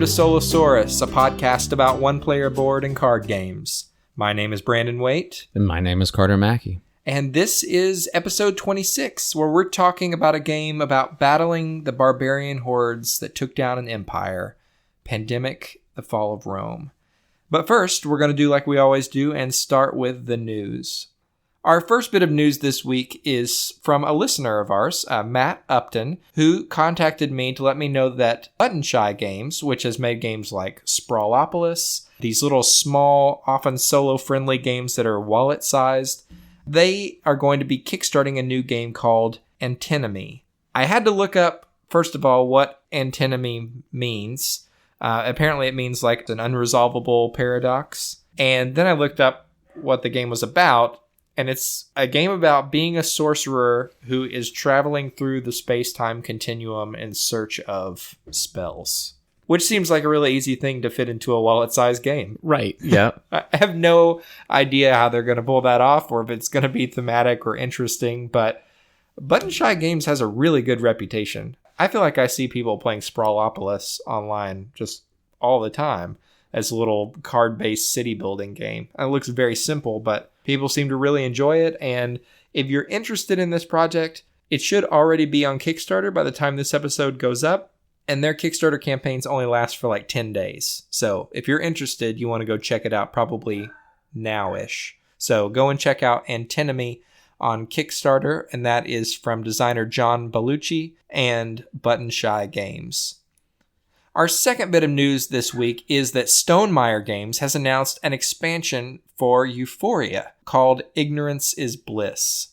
to Solosaurus, a podcast about one-player board and card games. My name is Brandon Waite. And my name is Carter Mackey. And this is episode 26, where we're talking about a game about battling the barbarian hordes that took down an empire. Pandemic, the Fall of Rome. But first, we're going to do like we always do and start with the news. Our first bit of news this week is from a listener of ours, Matt Upton, who contacted me to let me know that Button Shy Games, which has made games like Sprawlopolis, these little small, often solo-friendly games that are wallet-sized, they are going to be kickstarting a new game called Antinomy. I had to look up, first of all, what antinomy means. Apparently it means like an unresolvable paradox. And then I looked up what the game was about. And it's a game about being a sorcerer who is traveling through the space-time continuum in search of spells. Which seems like a really easy thing to fit into a wallet-sized game. Right, yeah. I have no idea how they're going to pull that off or if it's going to be thematic or interesting, but Button Shy Games has a really good reputation. I feel like I see people playing Sprawlopolis online just all the time as a little card-based city-building game. It looks very simple, but people seem to really enjoy it, and if you're interested in this project, it should already be on Kickstarter by the time this episode goes up, and their Kickstarter campaigns only last for like 10 days. So if you're interested, you want to go check it out probably now-ish. So go and check out Antinomy on Kickstarter, and that is from designer John Bellucci and Button Shy Games. Our second bit of news this week is that Stonemaier Games has announced an expansion for Euphoria called Ignorance is Bliss.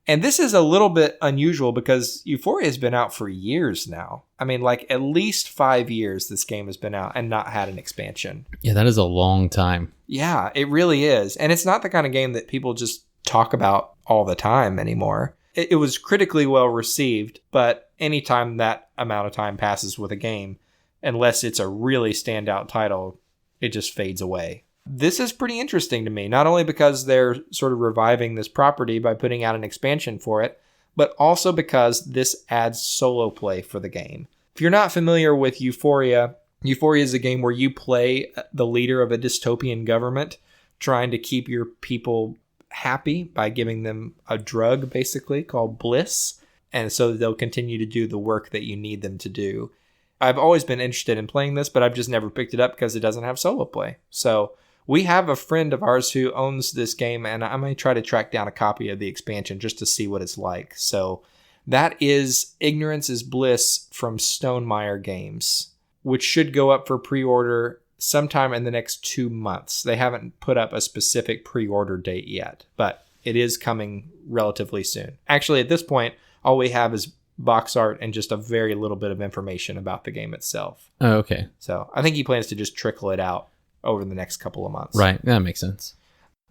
And this is a little bit unusual because Euphoria has been out for years now. I mean, like at least 5 years this game has been out and not had an expansion. Yeah, that is a long time. Yeah, it really is. And it's not the kind of game that people just talk about all the time anymore. It was critically well received, but anytime that amount of time passes with a game, unless it's a really standout title, it just fades away. This is pretty interesting to me, not only because they're sort of reviving this property by putting out an expansion for it, but also because this adds solo play for the game. If you're not familiar with Euphoria, Euphoria is a game where you play the leader of a dystopian government trying to keep your people happy by giving them a drug, basically, called Bliss, and so they'll continue to do the work that you need them to do. I've always been interested in playing this, but I've just never picked it up because it doesn't have solo play. So we have a friend of ours who owns this game, and I may try to track down a copy of the expansion just to see what it's like. So that is Ignorance is Bliss from Stonemaier Games, which should go up for pre-order sometime in the next 2 months. They haven't put up a specific pre-order date yet, but it is coming relatively soon. Actually, at this point, all we have is box art and just a very little bit of information about the game itself. Oh, okay. So I think he plans to just trickle it out over the next couple of months. Right, that makes sense.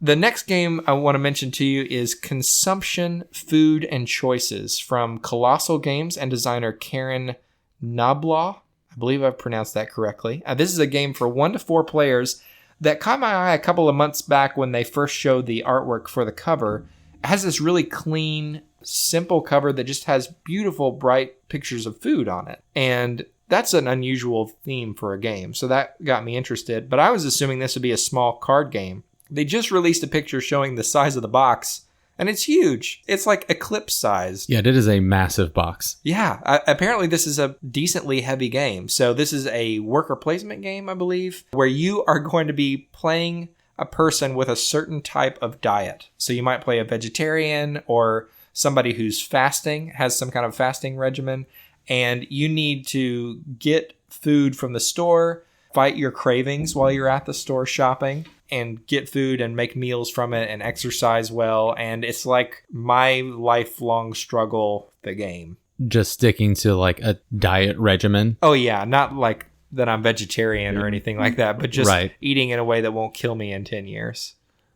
The next game I want to mention to you is Consumption, Food, and Choices from Colossal Games and designer Karen Knobloch. I believe I've pronounced that correctly. This is a game for 1 to 4 players that caught my eye a couple of months back when they first showed the artwork for the cover. It has this really clean, simple cover that just has beautiful, bright pictures of food on it. And that's an unusual theme for a game, so that got me interested. But I was assuming this would be a small card game. They just released a picture showing the size of the box, and it's huge. It's like Eclipse sized. Yeah, it is a massive box. Yeah, apparently this is a decently heavy game. So this is a worker placement game, I believe, where you are going to be playing a person with a certain type of diet. So you might play a vegetarian or somebody who's fasting, has some kind of fasting regimen, and you need to get food from the store, fight your cravings while you're at the store shopping, and get food and make meals from it and exercise well. And it's like my lifelong struggle, the game. Just sticking to like a diet regimen? Oh yeah, not like that I'm vegetarian or anything like that, but just eating in a way that won't kill me in 10 years.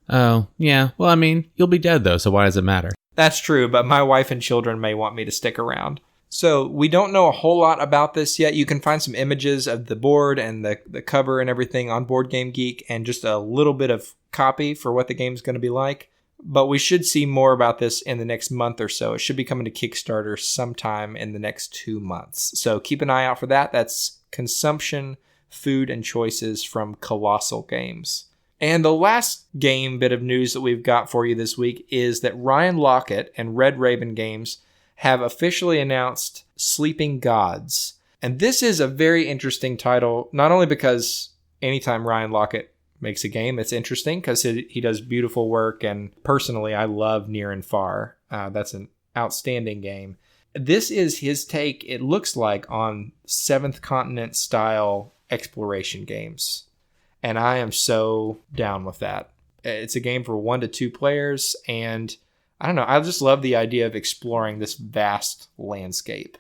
Oh, yeah. Well, I mean, you'll be dead though, so why does it matter? That's true, but my wife and children may want me to stick around. So we don't know a whole lot about this yet. You can find some images of the board and the cover and everything on Board Game Geek and just a little bit of copy for what the game's going to be like. But we should see more about this in the next month or so. It should be coming to Kickstarter sometime in the next 2 months. So keep an eye out for that. That's Consumption, food and choices from Colossal Games. And the last game bit of news that we've got for you this week is that Ryan Laukat and Red Raven Games have officially announced Sleeping Gods. And this is a very interesting title, not only because anytime Ryan Laukat makes a game, it's interesting because he does beautiful work, and personally, I love Near and Far. That's an outstanding game. This is his take, it looks like, on Seventh Continent style exploration games. And I am so down with that. It's a game for 1 to 2 players, and I don't know, I just love the idea of exploring this vast landscape.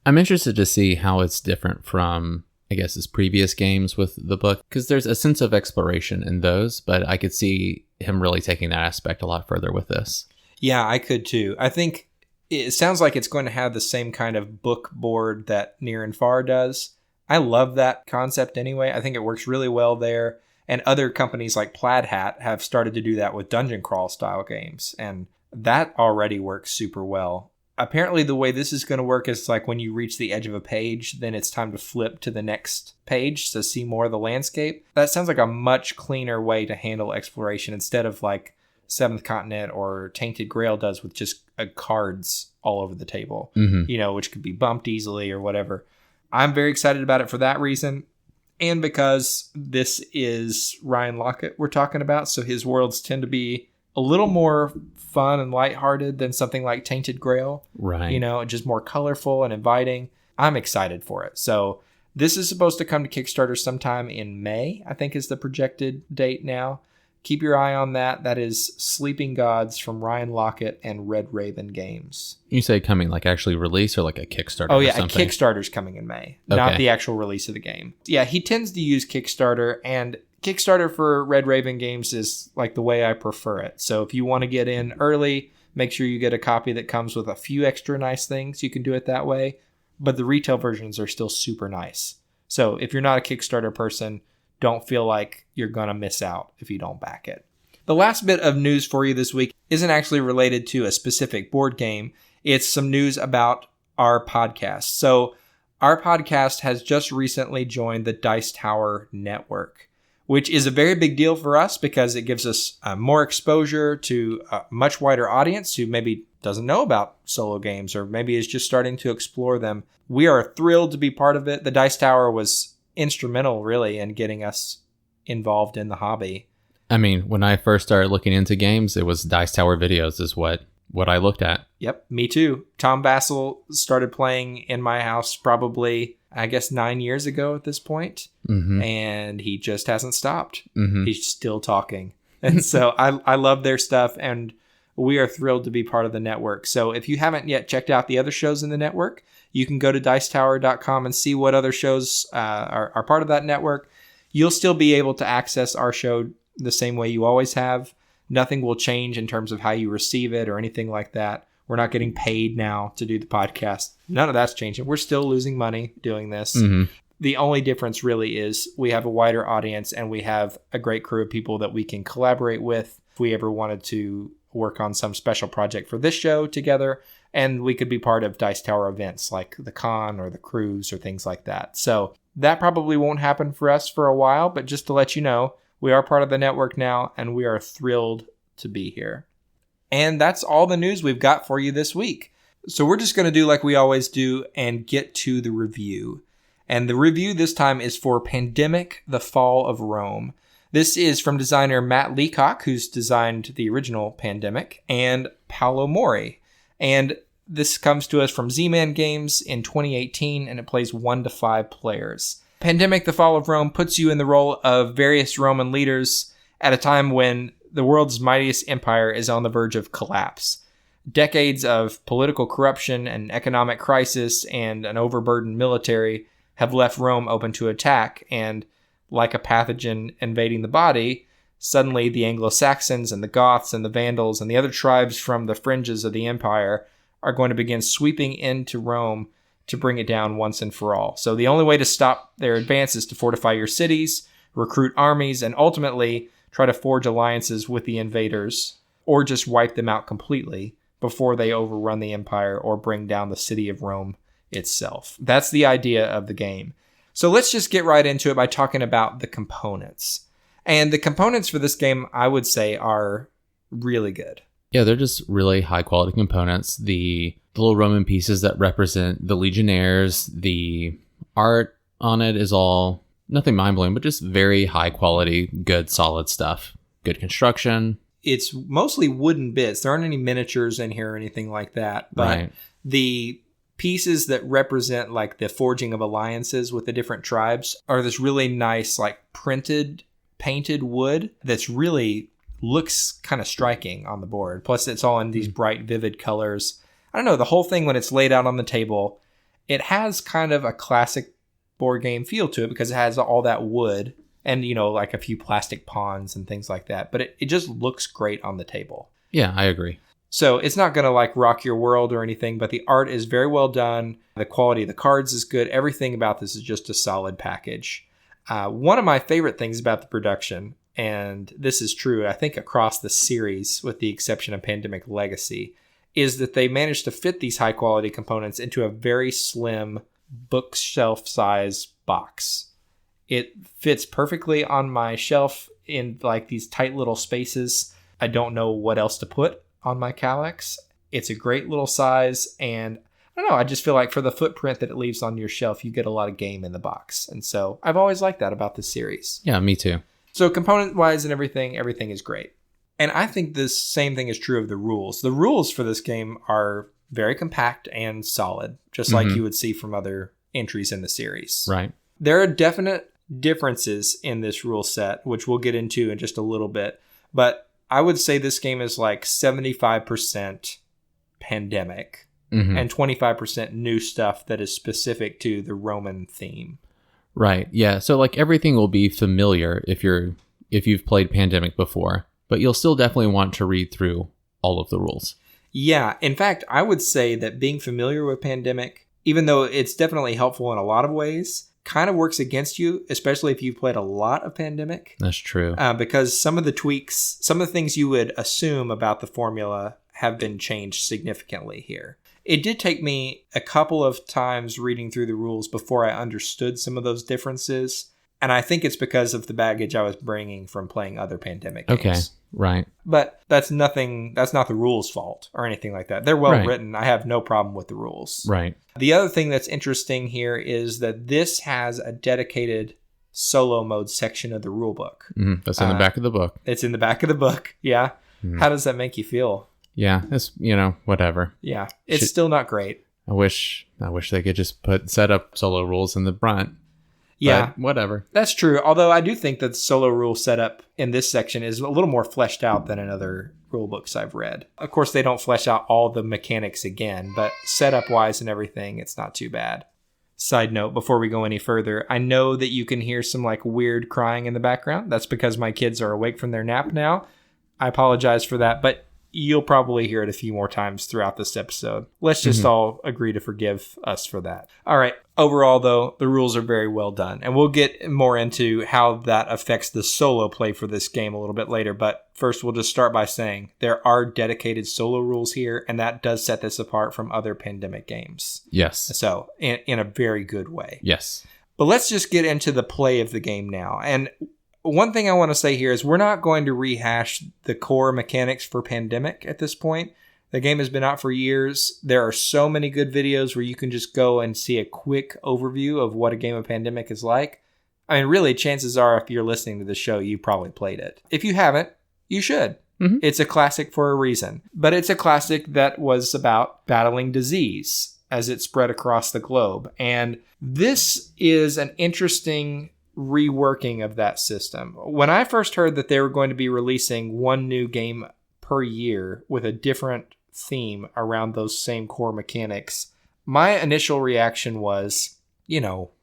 I'm interested to see how it's different from, I guess, his previous games with the book, because there's a sense of exploration in those, but I could see him really taking that aspect a lot further with this. Yeah, I could too. I think it sounds like it's going to have the same kind of book board that Near and Far does. I love that concept anyway. I think it works really well there. And other companies like Plaid Hat have started to do that with dungeon crawl style games. And that already works super well. Apparently the way this is going to work is like when you reach the edge of a page, then it's time to flip to the next page to see more of the landscape. That sounds like a much cleaner way to handle exploration instead of like Seventh Continent or Tainted Grail does with just cards all over the table, which could be bumped easily or whatever. I'm very excited about it for that reason. And because this is Ryan Laukat we're talking about, so his worlds tend to be a little more fun and lighthearted than something like Tainted Grail. Right. Just more colorful and inviting. I'm excited for it. So this is supposed to come to Kickstarter sometime in May, I think is the projected date now. Keep your eye on that. That is Sleeping Gods from Ryan Laukat and Red Raven Games. You say coming like actually release or like a Kickstarter? Oh, yeah. Or something? A Kickstarter's coming in May, not the actual release of the game. Yeah, he tends to use Kickstarter, and Kickstarter for Red Raven Games is like the way I prefer it. So if you want to get in early, make sure you get a copy that comes with a few extra nice things. You can do it that way. But the retail versions are still super nice. So if you're not a Kickstarter person, don't feel like you're going to miss out if you don't back it. The last bit of news for you this week isn't actually related to a specific board game. It's some news about our podcast. So our podcast has just recently joined the Dice Tower Network, which is a very big deal for us because it gives us more exposure to a much wider audience who maybe doesn't know about solo games or maybe is just starting to explore them. We are thrilled to be part of it. The Dice Tower was instrumental, really, in getting us involved in the hobby. I mean, when I first started looking into games, it was Dice Tower videos is what I looked at. Yep, me too. Tom Bassel started playing in my house probably, I guess, 9 years ago at this point, and he just hasn't stopped. He's still talking. And so I love their stuff, and we are thrilled to be part of the network. So if you haven't yet checked out the other shows in the network, you can go to dicetower.com and see what other shows are part of that network. You'll still be able to access our show the same way you always have. Nothing will change in terms of how you receive it or anything like that. We're not getting paid now to do the podcast. None of that's changing. We're still losing money doing this. The only difference really is we have a wider audience and we have a great crew of people that we can collaborate with if we ever wanted to work on some special project for this show together. And we could be part of Dice Tower events like the con or the cruise or things like that. So that probably won't happen for us for a while, but just to let you know, we are part of the network now and we are thrilled to be here. And that's all the news we've got for you this week. So we're just going to do like we always do and get to the review. And the review this time is for Pandemic: The Fall of Rome. This is from designer Matt Leacock, who's designed the original Pandemic, and Paolo Mori. And this comes to us from Z-Man Games in 2018, and it plays 1 to 5 players. Pandemic: The Fall of Rome puts you in the role of various Roman leaders at a time when the world's mightiest empire is on the verge of collapse. Decades of political corruption and economic crisis and an overburdened military have left Rome open to attack, and like a pathogen invading the body, suddenly the Anglo-Saxons and the Goths and the Vandals and the other tribes from the fringes of the empire are going to begin sweeping into Rome to bring it down once and for all. So the only way to stop their advance is to fortify your cities, recruit armies, and ultimately try to forge alliances with the invaders, or just wipe them out completely before they overrun the empire or bring down the city of Rome itself. That's the idea of the game. So let's just get right into it by talking about the components. And the components for this game, I would say, are really good. Yeah, they're just really high quality components. The little Roman pieces that represent the Legionnaires, the art on it is all nothing mind-blowing, but just very high quality, good, solid stuff. Good construction. It's mostly wooden bits. There aren't any miniatures in here or anything like that. But Right. the pieces that represent like the forging of alliances with the different tribes are this really nice, like painted wood that's really looks kind of striking on the board. Plus, it's all in these bright, vivid colors. I don't know, the whole thing when it's laid out on the table, it has kind of a classic board game feel to it because it has all that wood and, you know, like a few plastic pawns and things like that. But it just looks great on the table. Yeah, I agree. So it's not going to like rock your world or anything, but the art is very well done. The quality of the cards is good. Everything about this is just a solid package. One of my favorite things about the production, and this is true, I think, across the series, with the exception of Pandemic Legacy, is that they managed to fit these high quality components into a very slim bookshelf size box. It fits perfectly on my shelf in like these tight little spaces. I don't know what else to put on my Kallax. It's a great little size, and I don't know, I just feel like for the footprint that it leaves on your shelf, you get a lot of game in the box. And so I've always liked that about this series. Yeah, me too. So component wise and everything is great. And I think this same thing is true of the rules. The rules for this game are very compact and solid, just like you would see from other entries in the series. Right. There are definite differences in this rule set, which we'll get into in just a little bit. But I would say this game is like 75% Pandemic and 25% new stuff that is specific to the Roman theme. Right. Yeah. So like everything will be familiar if you've played Pandemic before, but you'll still definitely want to read through all of the rules. Yeah. In fact, I would say that being familiar with Pandemic, even though it's definitely helpful in a lot of ways, kind of works against you, especially if you've played a lot of Pandemic. That's true. Because some of the tweaks, some of the things you would assume about the formula have been changed significantly here. It did take me a couple of times reading through the rules before I understood some of those differences. And I think it's because of the baggage I was bringing from playing other Pandemic games. Okay, right. But that's not the rules' fault or anything like that. They're well written. I have no problem with the rules. Right. The other thing that's interesting here is that this has a dedicated solo mode section of the rule book. That's in the back of the book. It's in the back of the book. Yeah. How does that make you feel? Yeah, it's, whatever. Yeah. It's still not great. I wish they could just set up solo rules in the front. Yeah. But whatever. That's true. Although I do think that the solo rule setup in this section is a little more fleshed out than in other rule books I've read. Of course, they don't flesh out all the mechanics again, but setup wise and everything, it's not too bad. Side note, before we go any further, I know that you can hear some like weird crying in the background. That's because my kids are awake from their nap now. I apologize for that, but you'll probably hear it a few more times throughout this episode. Let's just all agree to forgive us for that. All right. Overall, though, the rules are very well done. And we'll get more into how that affects the solo play for this game a little bit later. But first, we'll just start by saying there are dedicated solo rules here, and that does set this apart from other Pandemic games. Yes. So, in a very good way. Yes. But let's just get into the play of the game now. And one thing I want to say here is we're not going to rehash the core mechanics for Pandemic at this point. The game has been out for years. There are so many good videos where you can just go and see a quick overview of what a game of Pandemic is like. I mean, really, chances are if you're listening to the show, you probably played it. If you haven't, you should. It's a classic for a reason. But it's a classic that was about battling disease as it spread across the globe. And this is an interesting reworking of that system. When I first heard that they were going to be releasing one new game per year with a different theme around those same core mechanics, my initial reaction was,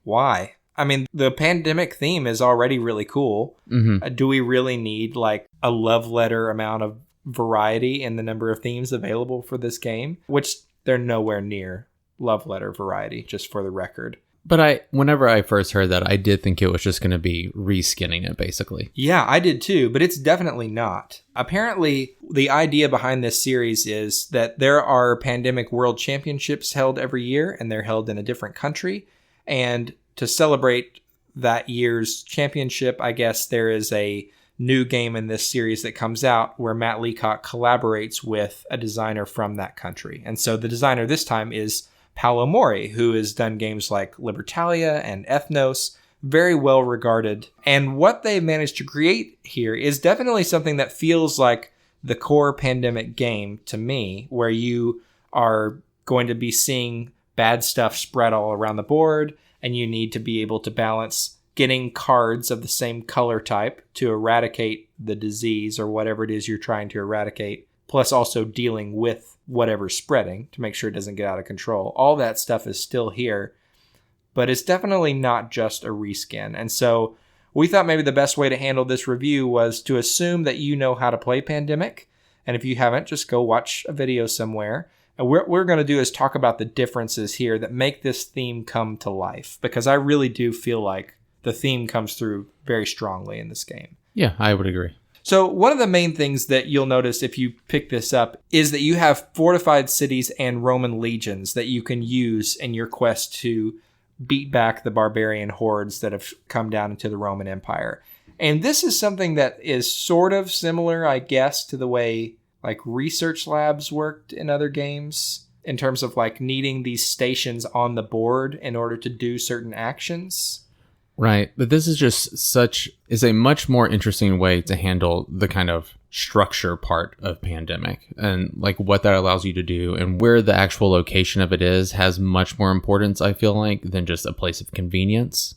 why? I mean, the Pandemic theme is already really cool. Do we really need like a love letter amount of variety in the number of themes available for this game? Which they're nowhere near love letter variety, just for the record. But whenever I first heard that, I did think it was just going to be reskinning it, basically. Yeah, I did too, but it's definitely not. Apparently, the idea behind this series is that there are Pandemic World Championships held every year, and they're held in a different country. And to celebrate that year's championship, I guess there is a new game in this series that comes out where Matt Leacock collaborates with a designer from that country. And so the designer this time is Paolo Mori, who has done games like Libertalia and Ethnos, very well regarded. And what they managed to create here is definitely something that feels like the core Pandemic game to me, where you are going to be seeing bad stuff spread all around the board, and you need to be able to balance getting cards of the same color type to eradicate the disease or whatever it is you're trying to eradicate, plus also dealing with whatever's spreading to make sure it doesn't get out of control. All that stuff is still here, but it's definitely not just a reskin. And so we thought maybe the best way to handle this review was to assume that you know how to play Pandemic. And if you haven't, just go watch a video somewhere. And what we're going to do is talk about the differences here that make this theme come to life, because I really do feel like the theme comes through very strongly in this game. Yeah, I would agree. So one of the main things that you'll notice if you pick this up is that you have fortified cities and Roman legions that you can use in your quest to beat back the barbarian hordes that have come down into the Roman Empire. And this is something that is sort of similar, I guess, to the way like research labs worked in other games in terms of like needing these stations on the board in order to do certain actions. Right. But this is a much more interesting way to handle the kind of structure part of Pandemic, and like what that allows you to do and where the actual location of it is has much more importance, I feel like, than just a place of convenience.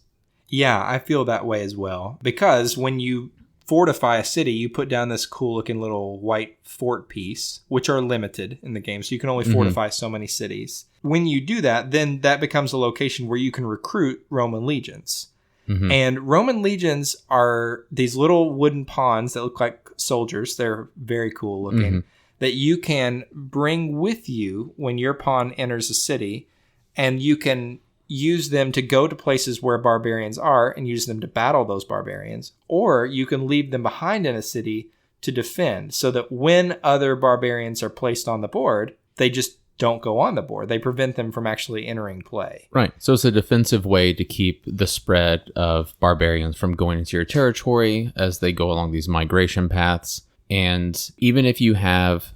Yeah, I feel that way as well. Because when you fortify a city, you put down this cool looking little white fort piece, which are limited in the game. So you can only fortify so many cities. When you do that, then that becomes a location where you can recruit Roman legions. Mm-hmm. And Roman legions are these little wooden pawns that look like soldiers. They're very cool looking, that you can bring with you when your pawn enters a city, and you can use them to go to places where barbarians are and use them to battle those barbarians, or you can leave them behind in a city to defend, so that when other barbarians are placed on the board, they just don't go on the board. They prevent them from actually entering play. Right. So it's a defensive way to keep the spread of barbarians from going into your territory as they go along these migration paths. And even if you have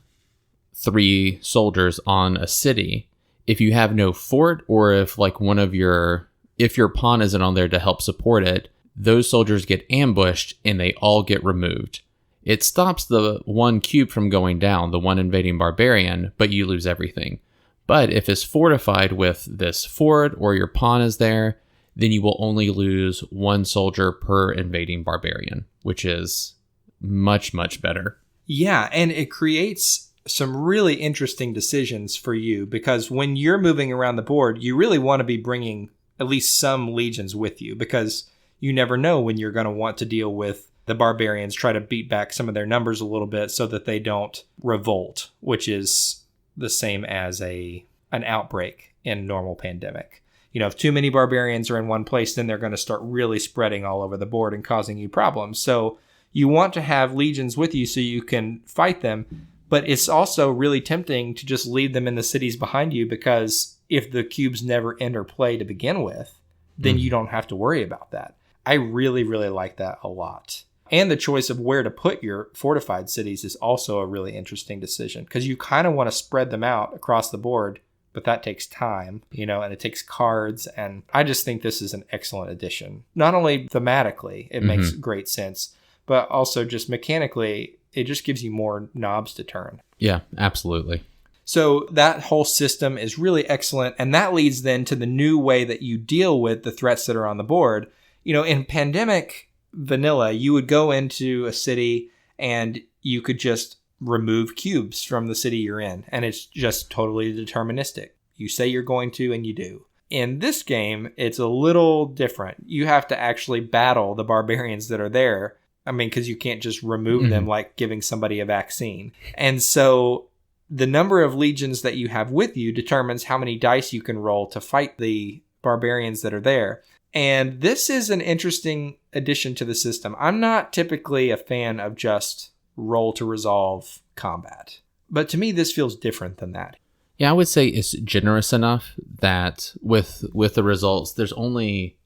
3 soldiers on a city, if you have no fort, or if like if your pawn isn't on there to help support it, those soldiers get ambushed and they all get removed. It stops the one cube from going down, the one invading barbarian, but you lose everything. But if it's fortified with this fort or your pawn is there, then you will only lose 1 soldier per invading barbarian, which is much, much better. Yeah, and it creates some really interesting decisions for you, because when you're moving around the board, you really want to be bringing at least some legions with you, because you never know when you're going to want to deal with the barbarians, try to beat back some of their numbers a little bit so that they don't revolt, which is the same as an outbreak in normal Pandemic. You know, if too many barbarians are in one place, then they're going to start really spreading all over the board and causing you problems. So you want to have legions with you so you can fight them, but it's also really tempting to just leave them in the cities behind you, because if the cubes never enter play to begin with, then you don't have to worry about that. I really, really like that a lot. And the choice of where to put your fortified cities is also a really interesting decision, because you kind of want to spread them out across the board, but that takes time, you know, and it takes cards. And I just think this is an excellent addition. Not only thematically, it makes great sense, but also just mechanically, it just gives you more knobs to turn. Yeah, absolutely. So that whole system is really excellent. And that leads then to the new way that you deal with the threats that are on the board. You know, in Pandemic vanilla, you would go into a city and you could just remove cubes from the city you're in. And it's just totally deterministic. You say you're going to, and you do. In this game, it's a little different. You have to actually battle the barbarians that are there. I mean, because you can't just remove them like giving somebody a vaccine. And so the number of legions that you have with you determines how many dice you can roll to fight the barbarians that are there. And this is an interesting addition to the system. I'm not typically a fan of just roll to resolve combat, but to me, this feels different than that. Yeah, I would say it's generous enough that with the results, there's only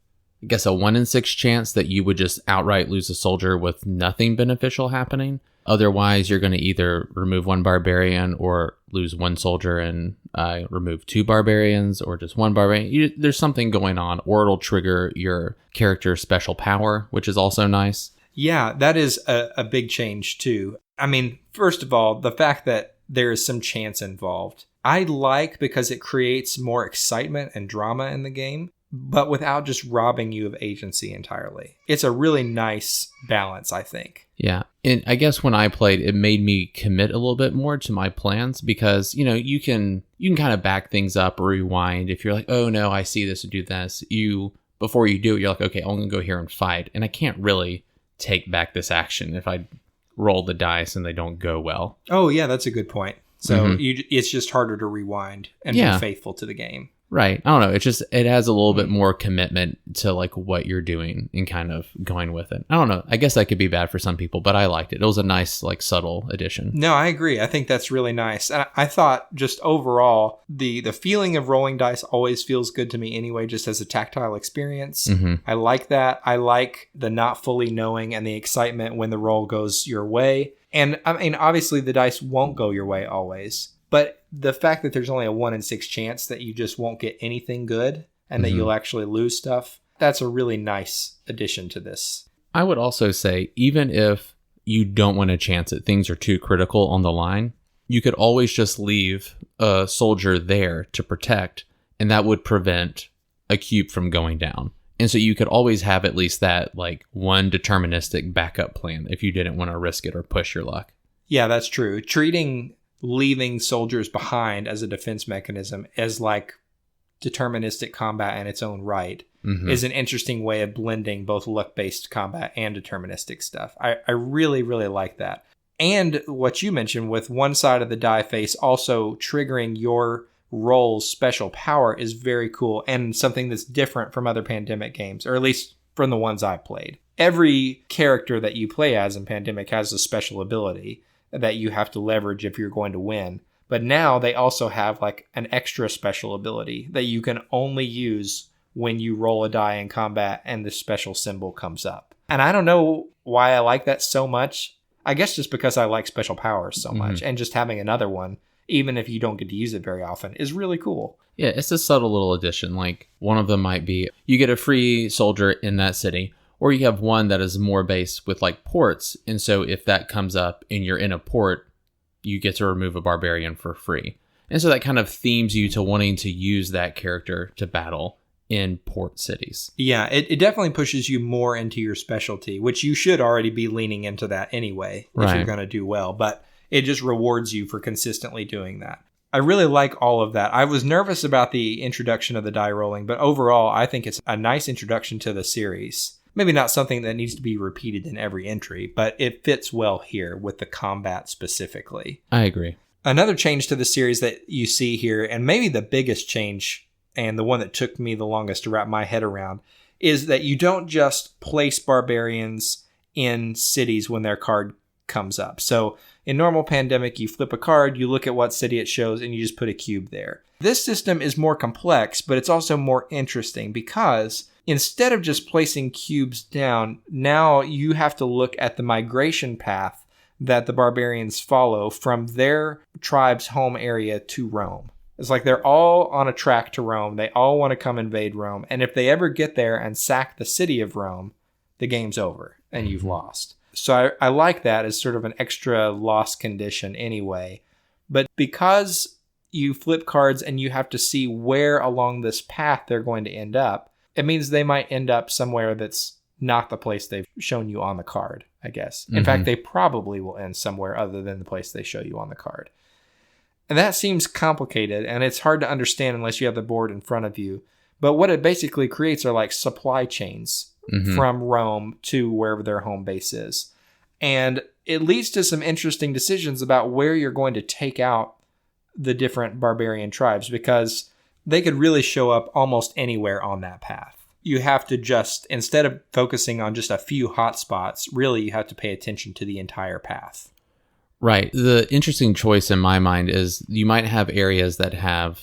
I guess, a 1 in 6 chance that you would just outright lose a soldier with nothing beneficial happening. Otherwise, you're going to either remove 1 barbarian or lose 1 soldier and remove 2 barbarians or just 1 barbarian. There's something going on, or it'll trigger your character's special power, which is also nice. Yeah, that is a big change too. I mean, first of all, the fact that there is some chance involved, I like, because it creates more excitement and drama in the game, but without just robbing you of agency entirely. It's a really nice balance, I think. Yeah. And I guess when I played, it made me commit a little bit more to my plans because, you can kind of back things up or rewind. If you're like, oh no, I see this and do this, before you do it, you're like, okay, I'm going to go here and fight. And I can't really take back this action if I roll the dice and they don't go well. Oh yeah, that's a good point. So it's just harder to rewind and be faithful to the game. Right. I don't know. It has a little bit more commitment to like what you're doing and kind of going with it. I don't know. I guess that could be bad for some people, but I liked it. It was a nice, like, subtle addition. No, I agree. I think that's really nice. And I thought just overall, the feeling of rolling dice always feels good to me anyway, just as a tactile experience. I like that. I like the not fully knowing and the excitement when the roll goes your way. And I mean, obviously the dice won't go your way always. But the fact that there's only a 1 in 6 chance that you just won't get anything good and that you'll actually lose stuff, that's a really nice addition to this. I would also say, even if you don't want to chance it, things are too critical on the line, you could always just leave a soldier there to protect, and that would prevent a cube from going down. And so you could always have at least that, like, one deterministic backup plan if you didn't want to risk it or push your luck. Yeah, that's true. Leaving soldiers behind as a defense mechanism as like deterministic combat in its own right is an interesting way of blending both luck-based combat and deterministic stuff. I really, really like that. And what you mentioned with one side of the die face also triggering your roll's special power is very cool and something that's different from other Pandemic games, or at least from the ones I played. Every character that you play as in Pandemic has a special ability that you have to leverage if you're going to win. But now they also have like an extra special ability that you can only use when you roll a die in combat and the special symbol comes up. And I don't know why I like that so much. I guess just because I like special powers so much, and just having another one, even if you don't get to use it very often, is really cool. Yeah, it's a subtle little addition. Like, one of them might be you get a free soldier in that city, or you have one that is more based with like ports. And so if that comes up and you're in a port, you get to remove a barbarian for free. And so that kind of themes you to wanting to use that character to battle in port cities. Yeah, it definitely pushes you more into your specialty, which you should already be leaning into that anyway, if you're going to do well. But it just rewards you for consistently doing that. I really like all of that. I was nervous about the introduction of the die rolling, but overall, I think it's a nice introduction to the series. Maybe not something that needs to be repeated in every entry, but it fits well here with the combat specifically. I agree. Another change to the series that you see here, and maybe the biggest change, and the one that took me the longest to wrap my head around, is that you don't just place barbarians in cities when their card comes up. So in normal Pandemic, you flip a card, you look at what city it shows, and you just put a cube there. This system is more complex, but it's also more interesting because instead of just placing cubes down, now you have to look at the migration path that the barbarians follow from their tribe's home area to Rome. It's like they're all on a track to Rome. They all want to come invade Rome. And if they ever get there and sack the city of Rome, the game's over and you've lost. So I like that as sort of an extra loss condition anyway. But because you flip cards and you have to see where along this path they're going to end up, it means they might end up somewhere that's not the place they've shown you on the card, I guess. In fact, they probably will end somewhere other than the place they show you on the card. And that seems complicated, and it's hard to understand unless you have the board in front of you. But what it basically creates are like supply chains from Rome to wherever their home base is. And it leads to some interesting decisions about where you're going to take out the different barbarian tribes, because they could really show up almost anywhere on that path. You have to just, instead of focusing on just a few hotspots, really you have to pay attention to the entire path. Right. The interesting choice in my mind is you might have areas that have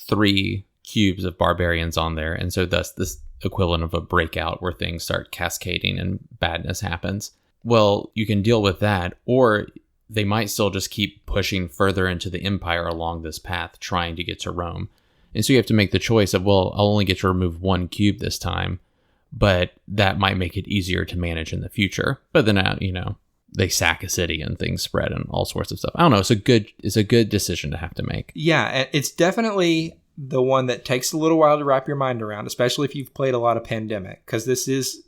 3 cubes of barbarians on there. And so thus this equivalent of a breakout where things start cascading and badness happens. Well, you can deal with that, or they might still just keep pushing further into the Empire along this path, trying to get to Rome. And so you have to make the choice of, well, I'll only get to remove one cube this time, but that might make it easier to manage in the future. But then, they sack a city and things spread and all sorts of stuff. I don't know. It's a good decision to have to make. Yeah, it's definitely the one that takes a little while to wrap your mind around, especially if you've played a lot of Pandemic, because this is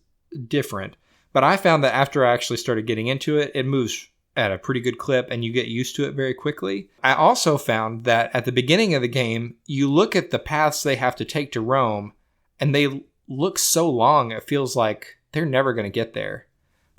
different. But I found that after I actually started getting into it, it moves at a pretty good clip and you get used to it very quickly. I also found that at the beginning of the game, you look at the paths they have to take to Rome and they look so long, it feels like they're never going to get there.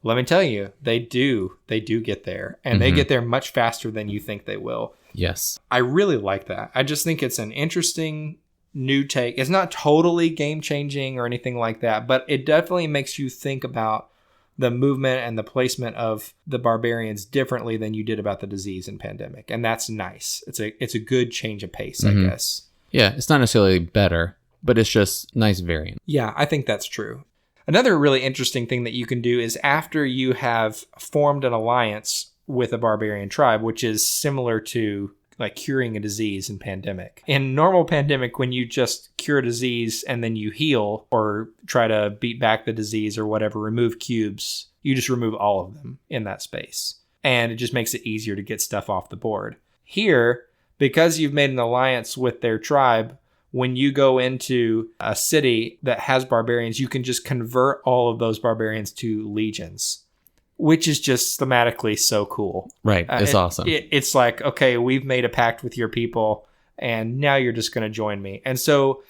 Let me tell you, they do get there, and they get there much faster than you think they will. Yes. I really like that. I just think it's an interesting new take. It's not totally game changing or anything like that, but it definitely makes you think about the movement and the placement of the barbarians differently than you did about the disease and Pandemic. And that's nice. It's a good change of pace, I guess. Yeah, it's not necessarily better, but it's just nice variant. Yeah, I think that's true. Another really interesting thing that you can do is after you have formed an alliance with a barbarian tribe, which is similar to like curing a disease in Pandemic. In normal Pandemic, when you just cure a disease and then you heal or try to beat back the disease or whatever, remove cubes, you just remove all of them in that space. And it just makes it easier to get stuff off the board. Here, because you've made an alliance with their tribe, when you go into a city that has barbarians, you can just convert all of those barbarians to legions, which is just thematically so cool. Right. It's awesome. It's like, okay, we've made a pact with your people, and now you're just going to join me. And so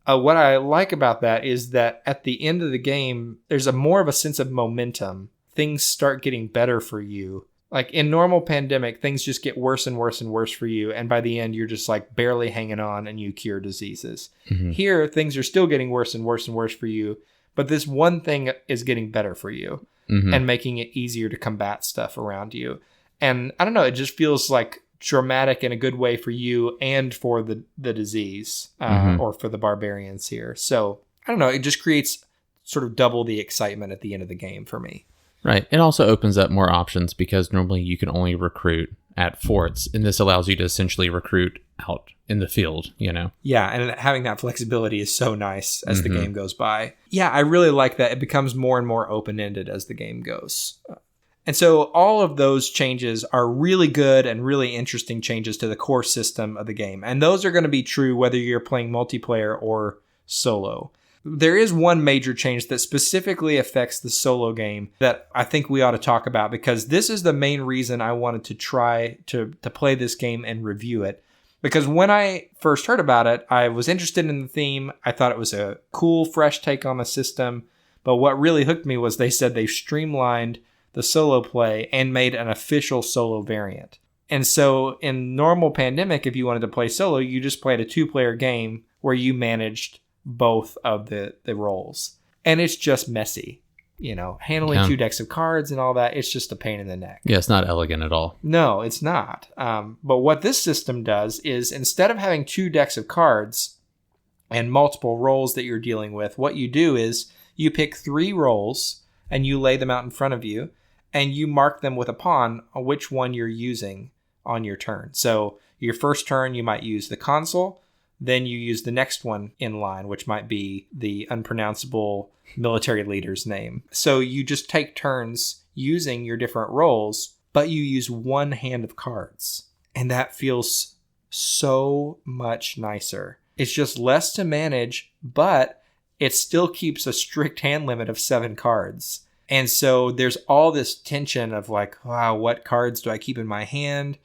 what I like about that is that at the end of the game, there's more of a sense of momentum. Things start getting better for you. Like in normal Pandemic, things just get worse and worse and worse for you. And by the end, you're just like barely hanging on and you cure diseases. Here, things are still getting worse and worse and worse for you. But this one thing is getting better for you and making it easier to combat stuff around you. And I don't know, it just feels like dramatic in a good way for you and for the disease or for the barbarians here. So I don't know, it just creates sort of double the excitement at the end of the game for me. Right. It also opens up more options because normally you can only recruit at forts, and this allows you to essentially recruit out in the field, Yeah, and having that flexibility is so nice as the game goes by. Yeah, I really like that. It becomes more and more open-ended as the game goes. And so all of those changes are really good and really interesting changes to the core system of the game. And those are going to be true whether you're playing multiplayer or solo. There is one major change that specifically affects the solo game that I think we ought to talk about, because this is the main reason I wanted to try to play this game and review it. Because when I first heard about it, I was interested in the theme. I thought it was a cool, fresh take on the system. But what really hooked me was they said they've streamlined the solo play and made an official solo variant. And so in normal Pandemic, if you wanted to play solo, you just played a 2-player game where you managed both of the roles. And it's just messy. Handling 2 decks of cards and all that, it's just a pain in the neck. Yeah, it's not elegant at all. No, it's not. But what this system does is instead of having 2 decks of cards and multiple roles that you're dealing with, what you do is you pick 3 roles and you lay them out in front of you and you mark them with a pawn on which one you're using on your turn. So your first turn, you might use the consul. Then you use the next one in line, which might be the unpronounceable military leader's name. So you just take turns using your different roles, but you use 1 hand of cards. And that feels so much nicer. It's just less to manage, but it still keeps a strict hand limit of 7 cards. And so there's all this tension of like, wow, what cards do I keep in my hand?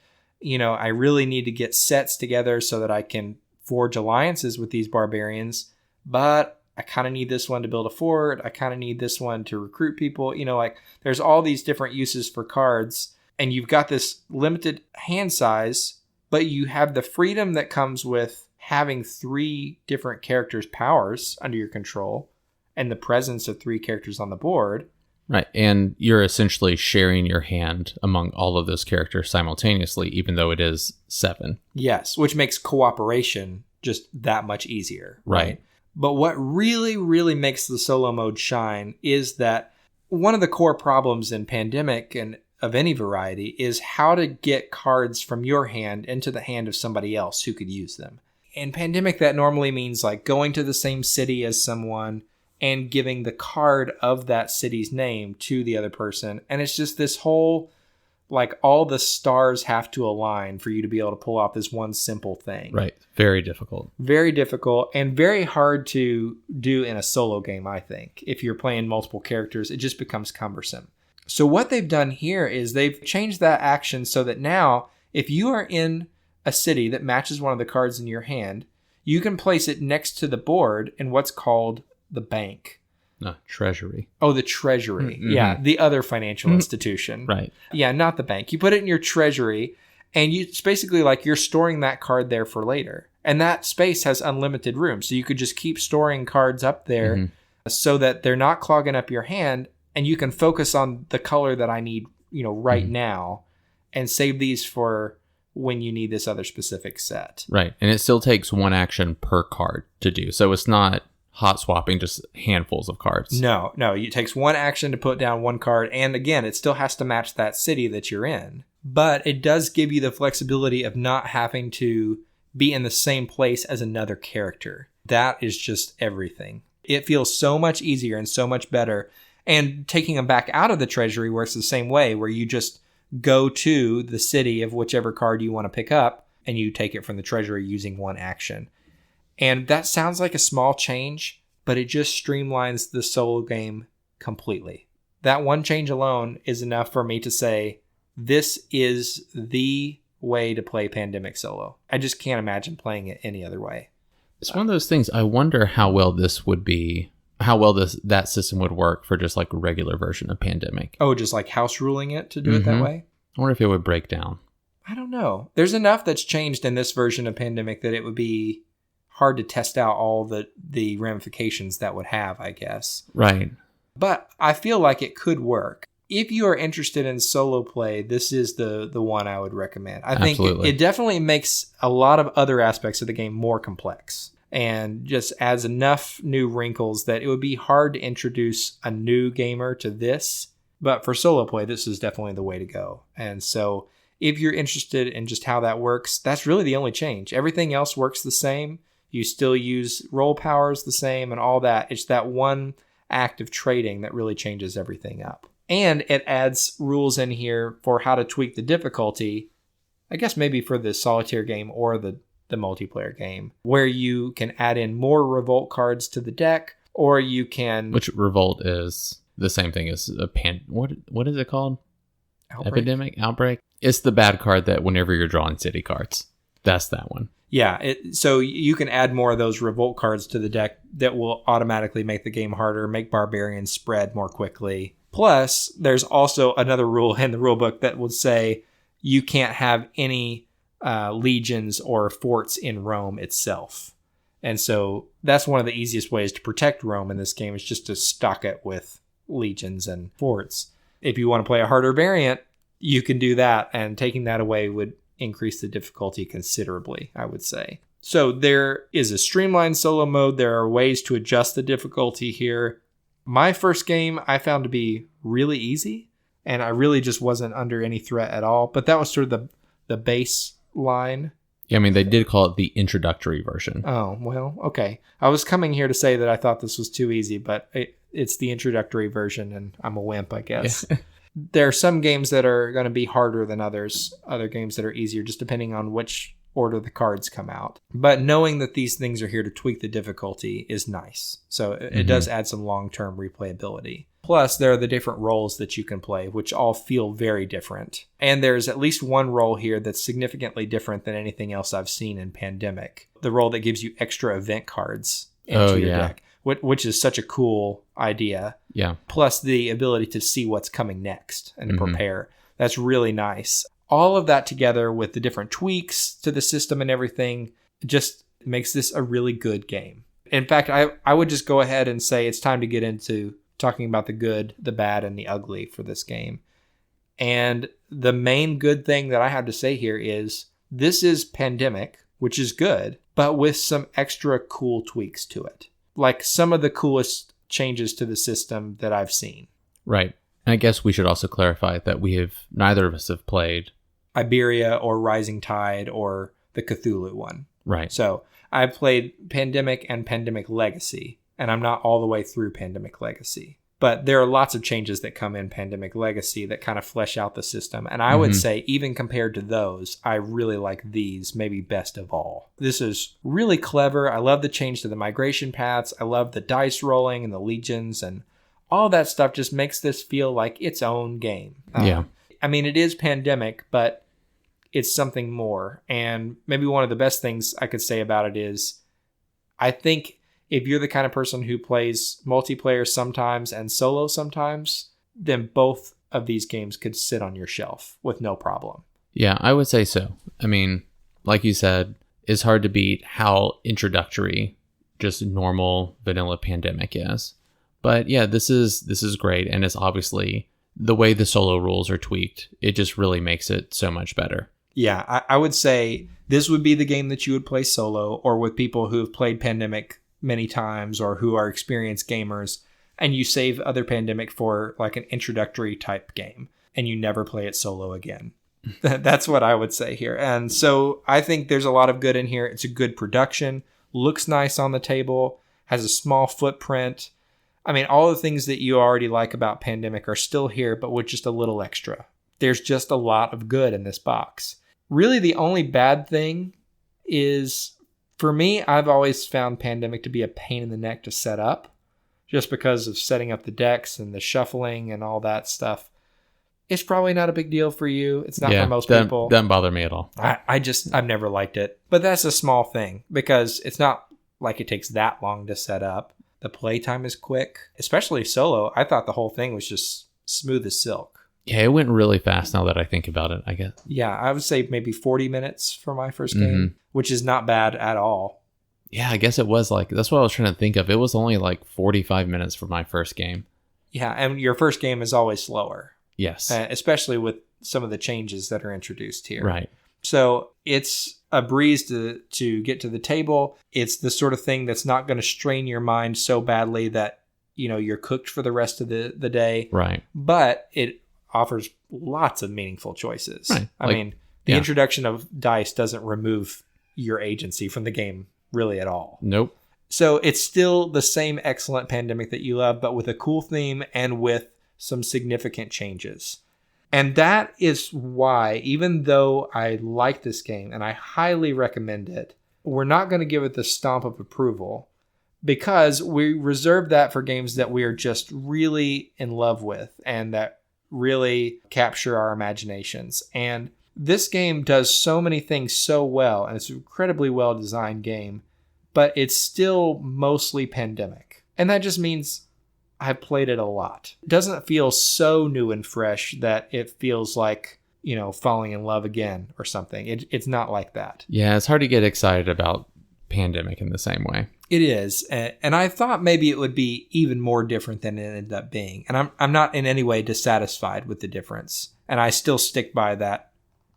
I really need to get sets together so that I can forge alliances with these barbarians, but I kind of need this one to build a fort. I kind of need this one to recruit people. There's all these different uses for cards, and you've got this limited hand size, but you have the freedom that comes with having 3 different characters' powers under your control and the presence of 3 characters on the board. Right. And you're essentially sharing your hand among all of those characters simultaneously, even though it is 7. Yes, which makes cooperation just that much easier. Right. But what really, really makes the solo mode shine is that one of the core problems in Pandemic and of any variety is how to get cards from your hand into the hand of somebody else who could use them. In Pandemic, that normally means like going to the same city as someone and giving the card of that city's name to the other person. And it's just this whole, like, all the stars have to align for you to be able to pull off this one simple thing. Right. Very difficult. Very difficult and very hard to do in a solo game, I think. If you're playing multiple characters, it just becomes cumbersome. So what they've done here is they've changed that action so that now, if you are in a city that matches one of the cards in your hand, you can place it next to the board in what's called the bank. No, treasury. Oh, the treasury. Mm-hmm. Yeah, the other financial institution. Right. Yeah, not the bank. You put it in your treasury, and it's basically like you're storing that card there for later. And that space has unlimited room, so you could just keep storing cards up there so that they're not clogging up your hand, and you can focus on the color that I need, right now, and save these for when you need this other specific set. Right. And it still takes one action per card to do. So it's not hot swapping just handfuls of cards. No. It takes one action to put down one card. And again, it still has to match that city that you're in. But it does give you the flexibility of not having to be in the same place as another character. That is just everything. It feels so much easier and so much better. And taking them back out of the treasury works the same way, where you just go to the city of whichever card you want to pick up, and you take it from the treasury using one action. And that sounds like a small change, but it just streamlines the solo game completely. That one change alone is enough for me to say, this is the way to play Pandemic solo. I just can't imagine playing it any other way. It's one of those things. I wonder how well that system would work for just like a regular version of Pandemic. Oh, just like house ruling it to do it that way? I wonder if it would break down. I don't know. There's enough that's changed in this version of Pandemic that it would be hard to test out all the ramifications that would have, I guess. Right. But I feel like it could work. If you are interested in solo play, this is the one I would recommend. I think it definitely makes a lot of other aspects of the game more complex and just adds enough new wrinkles that it would be hard to introduce a new gamer to this. But for solo play, this is definitely the way to go. And so if you're interested in just how that works, that's really the only change. Everything else works the same. You still use roll powers the same and all that. It's that one act of trading that really changes everything up. And it adds rules in here for how to tweak the difficulty, I guess maybe for the solitaire game or the multiplayer game, where you can add in more revolt cards to the deck, or you can... Which revolt is the same thing as a what is it called? Outbreak? It's the bad card that whenever you're drawing city cards. That's that one. Yeah, so you can add more of those revolt cards to the deck that will automatically make the game harder, make barbarians spread more quickly. Plus, there's also another rule in the rulebook that would say you can't have any legions or forts in Rome itself. And so that's one of the easiest ways to protect Rome in this game, is just to stock it with legions and forts. If you want to play a harder variant, you can do that, and taking that away would increase the difficulty considerably, I would say. So there is a streamlined solo mode. There are ways to adjust the difficulty here. My first game I found to be really easy, and I really just wasn't under any threat at all. But that was sort of the baseline. Yeah, I mean, they did call it the introductory version. Oh, well, okay. I was coming here to say that I thought this was too easy, but it's the introductory version, and I'm a wimp, I guess. Yeah. There are some games that are going to be harder than others, other games that are easier, just depending on which order the cards come out. But knowing that these things are here to tweak the difficulty is nice. So it does add some long-term replayability. Plus, there are the different roles that you can play, which all feel very different. And there's at least one role here that's significantly different than anything else I've seen in Pandemic. The role that gives you extra event cards into your deck, which is such a cool idea. Yeah. Plus the ability to see what's coming next and to prepare. That's really nice. All of that together with the different tweaks to the system and everything just makes this a really good game. In fact, I would just go ahead and say it's time to get into talking about the good, the bad, and the ugly for this game. And the main good thing that I have to say here is this is Pandemic, which is good, but with some extra cool tweaks to it. like some of the coolest changes to the system that I've seen. Right. And I guess we should also clarify that neither of us have played Iberia or Rising Tide or the Cthulhu one. Right. So I played Pandemic and Pandemic Legacy, and I'm not all the way through Pandemic Legacy. But there are lots of changes that come in Pandemic Legacy that kind of flesh out the system. And I would say, even compared to those, I really like these maybe best of all. This is really clever. I love the change to the migration paths. I love the dice rolling and the legions, and all that stuff just makes this feel like its own game. Yeah. I mean, it is Pandemic, but it's something more. And maybe one of the best things I could say about it is, I think if you're the kind of person who plays multiplayer sometimes and solo sometimes, then both of these games could sit on your shelf with no problem. Yeah, I would say so. I mean, like you said, it's hard to beat how introductory just normal vanilla Pandemic is. But yeah, this is great, and it's obviously the way the solo rules are tweaked. It just really makes it so much better. Yeah, I would say this would be the game that you would play solo or with people who have played Pandemic many times or who are experienced gamers, and you save other Pandemic for like an introductory type game and you never play it solo again. That's what I would say here. And so I think there's a lot of good in here. It's a good production, looks nice on the table, has a small footprint. I mean, all the things that you already like about Pandemic are still here, but with just a little extra. There's just a lot of good in this box. Really, the only bad thing is, for me, I've always found Pandemic to be a pain in the neck to set up, just because of setting up the decks and the shuffling and all that stuff. It's probably not a big deal for you. It's not for most people. Doesn't bother me at all. I've never liked it. But that's a small thing, because it's not like it takes that long to set up. The playtime is quick, especially solo. I thought the whole thing was just smooth as silk. Yeah, it went really fast now that I think about it, I guess. Yeah, I would say maybe 40 minutes for my first game, which is not bad at all. Yeah, I guess it was that's what I was trying to think of. It was only like 45 minutes for my first game. Yeah, and your first game is always slower. Yes. Especially with some of the changes that are introduced here. Right. So it's a breeze to get to the table. It's the sort of thing that's not going to strain your mind so badly that, you're cooked for the rest of the day. Right. But it offers lots of meaningful choices. Right. I mean, the introduction of dice doesn't remove your agency from the game really at all. Nope. So it's still the same excellent Pandemic that you love, but with a cool theme and with some significant changes. And that is why, even though I like this game and I highly recommend it, we're not going to give it the stamp of approval, because we reserve that for games that we are just really in love with and that really capture our imaginations. And this game does so many things so well, and it's an incredibly well designed game, but it's still mostly Pandemic. And that just means I've played it a lot. It doesn't feel so new and fresh that it feels like, falling in love again or something. It's not like that. Yeah, it's hard to get excited about Pandemic in the same way. It is. And I thought maybe it would be even more different than it ended up being. And I'm not in any way dissatisfied with the difference. And I still stick by that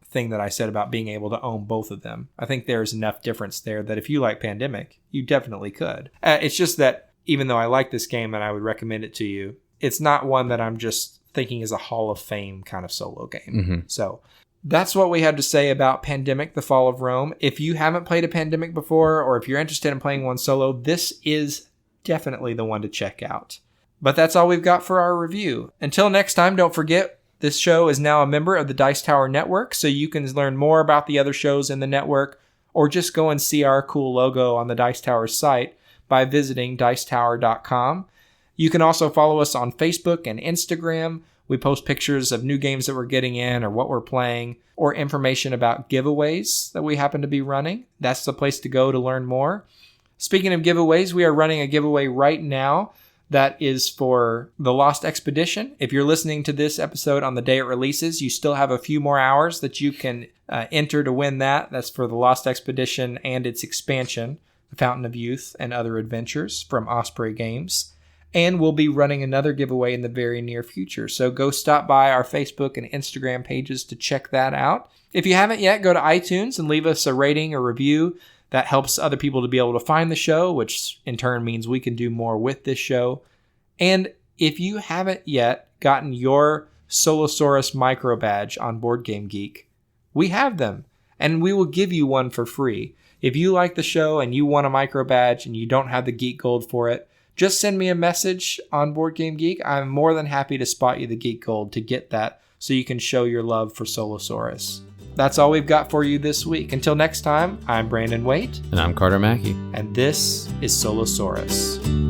thing that I said about being able to own both of them. I think there's enough difference there that if you like Pandemic, you definitely could. It's just that even though I like this game and I would recommend it to you, it's not one that I'm just thinking is a Hall of Fame kind of solo game. Mm-hmm. So that's what we had to say about Pandemic: The Fall of Rome. If you haven't played a Pandemic before, or if you're interested in playing one solo, this is definitely the one to check out. But that's all we've got for our review. Until next time, don't forget, this show is now a member of the Dice Tower Network, so you can learn more about the other shows in the network, or just go and see our cool logo on the Dice Tower site by visiting dicetower.com. You can also follow us on Facebook and Instagram. We post pictures of new games that we're getting in or what we're playing, or information about giveaways that we happen to be running. That's the place to go to learn more. Speaking of giveaways, we are running a giveaway right now that is for The Lost Expedition. If you're listening to this episode on the day it releases, you still have a few more hours that you can enter to win that. That's for The Lost Expedition and its expansion, The Fountain of Youth and Other Adventures from Osprey Games. And we'll be running another giveaway in the very near future. So go stop by our Facebook and Instagram pages to check that out. If you haven't yet, go to iTunes and leave us a rating or review. That helps other people to be able to find the show, which in turn means we can do more with this show. And if you haven't yet gotten your Solosaurus micro badge on Board Game Geek, we have them, and we will give you one for free. If you like the show and you want a micro badge and you don't have the Geek Gold for it, just send me a message on Board Game Geek. I'm more than happy to spot you the Geek Gold to get that so you can show your love for Solosaurus. That's all we've got for you this week. Until next time, I'm Brandon Waite. And I'm Carter Mackey. And this is Solosaurus.